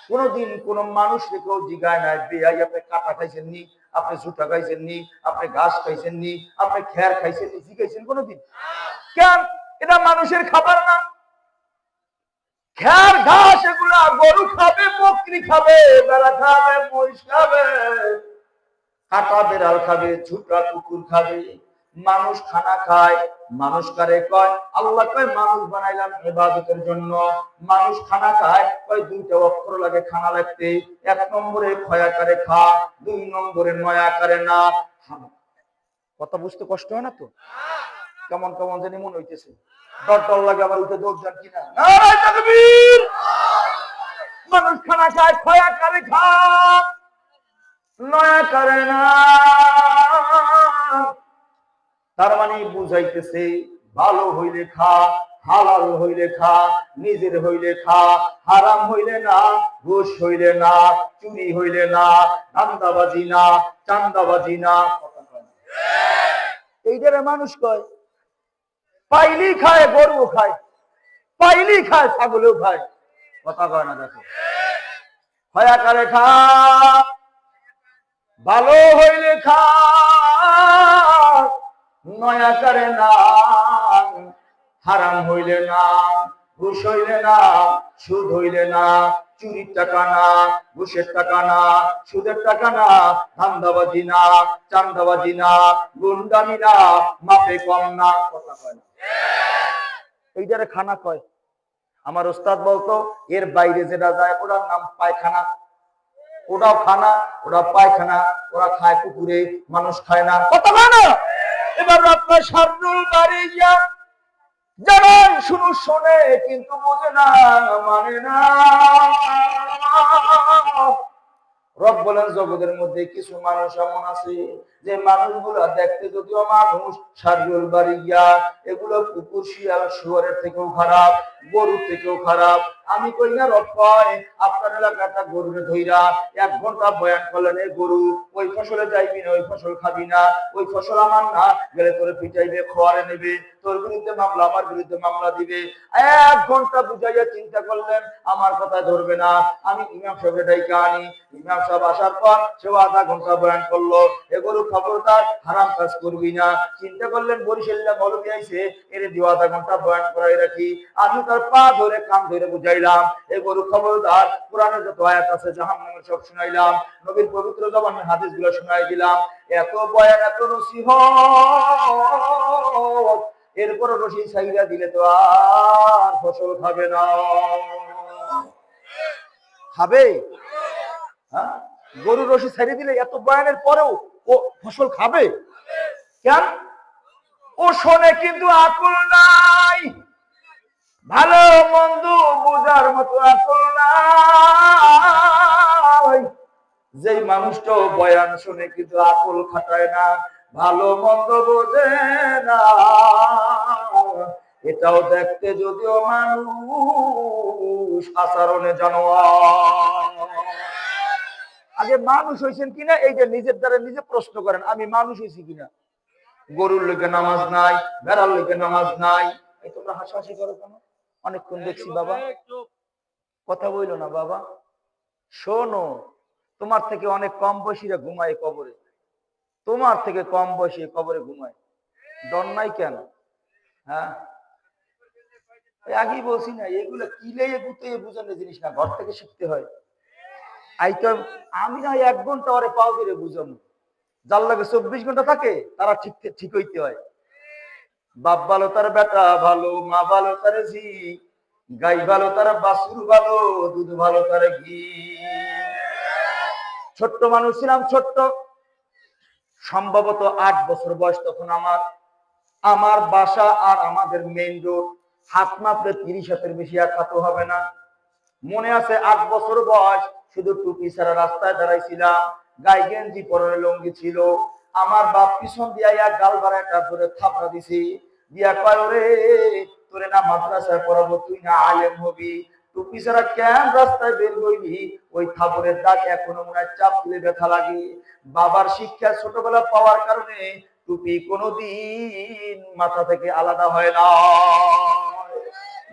কোনদিন কোন মানুষ কেউ জিগায় নাই, বিআই আপনি কাটা খাইছেন নি? আপনি ঝুঁকা খাইছেন নি? আপনি ঘাস খাইছেন নি? আপনি খ্যার খাইছেন নি? জিগাইছেন কোনদিন? কেন? এটা মানুষের খাবার না। খ্যার ঘাস এগুলা গরু খাবে, বকরি খাবে, বেড়া খাবে, মহিষ খাবে, কাটা বেড়াল খাবে, ঝুঁকা কুকুর খাবে। মানুষ খানা খায়। মানুষ কারে কয়? আল্লাহ কয় মানুষ বানাইলাম ইবাদতের জন্য। মানুষ খানা খায়, কয় দুইটা অক্ষর লাগে খানা লাগতে। এক নম্বরে খয়াকারে খা, দুই নম্বরে নয়াকারে না। কথা বুঝতে কষ্ট হয় না তো? কেমন কেমন জানি মনে হইতেছে, ডর ডর লাগে, আবার উঠে দৌড় যান কিনা। নারায়ে তাকবীর। মানুষ খানা খায়, খয়াকারে খা, নয়া করে না। তার মানে বুঝাইতেছে ভালো হইলে খা, হালাল হইলে খা, নিজের হইলে খা, হারাম হইলে না, ঘুষ হইলে না, চুরি হইলে না, ধান্দাবাজি না, চান্দাবাজি না। এইটারে মানুষ কয়। পাইলি খায়, গরু খায়, পাইলি খায়, ছাগলও খায়। কথা কয় না? দেখো, খয়াকারে খা, ভালো হইলে খা, নয়া করে না, হারাম হইলে না, ঘুষ হইলে না, সুদ হইলে না, চুরির টাকা না, ঘুষের টাকা না, সুদের টাকা না, ধান্দাবাজি না, চান্দাবাজি না, গুন্ডামি না, মাপে কম না, কথা কয় না, এইটারে খানা কয়। আমার ওস্তাদ বলতো এর বাইরে যেটা যায় ওটার নাম পায়খানা। ওটাও খানা, ওটা পায়খানা, ওরা খায় পুকুরে, মানুষ খায় না, কথা কয় না। এবার আপনার শারনুল বারিয়া জানান শুনু শোনে কিন্তু বোঝে না, মানে না। রব বলেন জগতের মধ্যে কিছু মানুষ এমন আছে যে মানুষগুলো দেখতে যদিও মানুষ, শারীরুল বারিয়া এগুলো কুকুর শিয়াল শুয়োরের থেকেও খারাপ, গরুর থেকেও খারাপ। আমি কই না রব কয় আপনার এলাকাটা গরুরে ধইরা 1 ঘন্টা বয়ান করলেন, এই গরু ওই ফসলে যাইবি না, ওই ফসল খাবি না, ওই ফসল আমার না, গেলে তোরে পিটাইবে, খোয়ারে নেবে, তোর বিরুদ্ধে মামলা, আমার বিরুদ্ধে মামলা দিবে। 1 ঘন্টা বুঝাইয়া চিন্তা করলেন আমার কথা ধরবে না। আমি ইমাম সাহেবের ডাইকা আনি, ইমাম সাহেব আসার পর সেও 1/2 ঘন্টা বয়ান করলো, এগুলো খবরদার হারাম কাজ করবি না। চিন্তা করলেন বরিশাল্লা মৌলবী আইছে, এর দিয়ে 1/2 ঘন্টা বয়ান করাই রাখি। আমি তার পা ধরে কান ধরে বুঝাইলাম, এগুলো খবরদার কোরআনের যত আয়াত আছে জাহান্নামের সব শুনাইলাম, নবীর পবিত্র জবানের হাদিস গুলো শুনাই দিলাম। এত বয়ান, এত নসিহত, এরপর রশি ছাইরা দিলে তো আর ফসল খাবে না। খাবে? হ্যাঁ, গরু রশি ছাড়িয়ে দিলে এত বয়ানের পরেও ও ফসল খাবে কেন? ও শোনে কিন্তু আকল নাই, ভালো মন্দ বোঝার মতো আকল নাই। যেই মানুষটা বয়ান শুনে কিন্তু আকল খাটায় না, ভালো মন্দ বোঝে না, এটাও দেখতে যদিও মানুষ, আচরণে জানোয়ার। আগে মানুষ হয়েছেন কিনা এই যে নিজের দ্বারা নিজে প্রশ্ন করেন, আমি মানুষ হয়েছি কিনা? গরুর লোকে নামাজ নাই, ভেড়ার লোকে নামাজ নাই, এই তোমরা হাসাহাসি করো কেন? অনেকক্ষণ দেখছি বাবা, কথা বইলো না বাবা। শোনো, তোমার থেকে অনেক কম বয়সীরা ঘুমায় কবরে, তোমার থেকে কম বয়সী কবরে ঘুমায়, ডর নাই কেন? হ্যাঁ, আগেই বলছি না, এগুলো কিলে গুতে বুঝানোর জিনিস না, ঘর থেকে শিখতে হয়। আইটেম আমি না 1 ঘন্টা ওরে পাও ধরে বুঝানো, যার লাগে 24 ঘন্টা থাকে তারা ঠিক ঠিক হইতে হয়। বাপ ভালো তার বেটা ভালো, মা ভালো তার ঝি, গাই ভালো তার বাছুর ভালো, দুধ ভালো তার ঘি। ছোট্ট মানুষ ছিলাম, ছোট্ট, সম্ভবত 8 বছর বয়স তখন আমার বাসা আর আমাদের মেইন রোড হাত মাপলে 30 হাতের বেশি এক হাতও হবে না। মনে আছে 8 বছর বয়স, শুধু টুপি ছাড়া রাস্তায় দাঁড়াইছিলাম, গায়ে গেঞ্জি পরনে লুঙ্গি ছিল। আমার বাপ পিছন দিয়া গাল বাড়াটা ধরে থাপড়া দিছি, দিয়া কয় ওরে তোরে না মাদ্রাসায় পড়াবো, তুই না আলেম হবি, টুপি ছাড়া কেন রাস্তায় বের হইবি? ওই থাপড়ের দাগ এখনো মনে হয় চাপ দিলে ব্যথা লাগে। বাবার শিক্ষা ছোটবেলা পাওয়ার কারণে টুপি কোনোদিন মাথা থেকে আলাদা হয় না।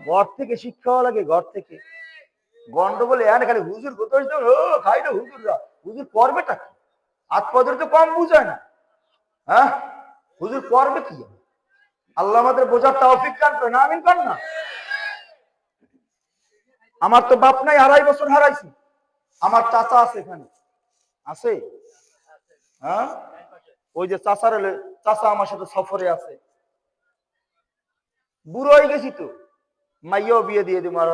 ঘর থেকে শিক্ষা লাগে, ঘর থেকে। গন্ডগোল এখানে খালি হুজুর খাই না, হুজুররা হুজুর পড়বেটা কি? হাত পদের তো কম বুঝায় না, হ্যাঁ, হুজুর পড়বে কি? আল্লাহ আমাদের বোঝার তৌফিক দান করেন, আমিন করেন না। আমার তো বাপ নাই, 2.5 বছর হারাইছি। আমার চাচা আছে এখানে, আছে, হ্যাঁ, ওই যে চাচার চাচা আমার সাথে সফরে আছে। বুড়ো হয়ে গেছি তো, মাইয়াও বিয়ে দিয়ে দিব আর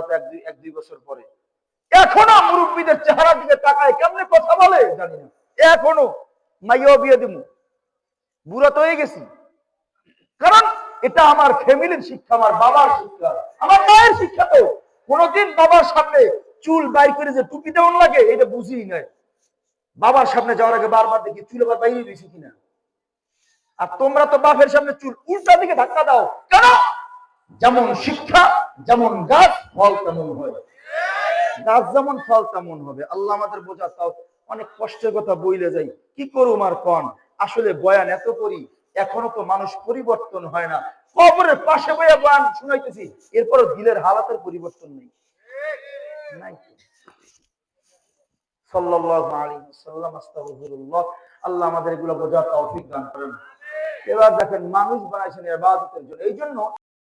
1-2 বছর পরে। এখনো মুরব্বীদের চেহারার দিকে তাকায়, কেমনে কথা বলে জানি না, এখনো মাইয়াও বিয়ে দিব, বুড়া তো হয়ে গেছি। কারণ এটা আমার ফ্যামিলির শিক্ষা, আমার বাবার শিক্ষা, আমার মায়ের শিক্ষা। তো কোনোদিন বাবার সামনে চুল বাইর করে যে টুপি দেওয়ার লাগে এটা বুঝি নাই। বাবার সামনে যাওয়ার আগে বারবার দেখি চুল আবার বাইরে দিয়েছি কিনা। আর তোমরা তো বাপের সামনে চুল উল্টা দিকে ধাক্কা দাও কেন? যেমন শিক্ষা, যেমন গাছ, ফল তেমন হয়। গাছ যেমন ফল তেমন হবে। আল্লাহ আমাদের বোঝা। তাও অনেক কষ্টের কথা বইলে যাই, কি করুম আর কন। আসলে বয়ান এত করি, এখনো তো মানুষ পরিবর্তন হয় না। কবরের পাশে বইয়া বয়ান শুনাইতেছি, এরপরও দিলের হালাতের পরিবর্তন নেই। সাল্লাল্লাহু আলাইহি ওয়াসাল্লাম। আস্তাগফিরুল্লাহ। আল্লাহ আমাদের এগুলো বোঝার তৌফিক দান করেন। এবার দেখেন, মানুষ বানাইছেন ইবাদতের জন্য, এই জন্য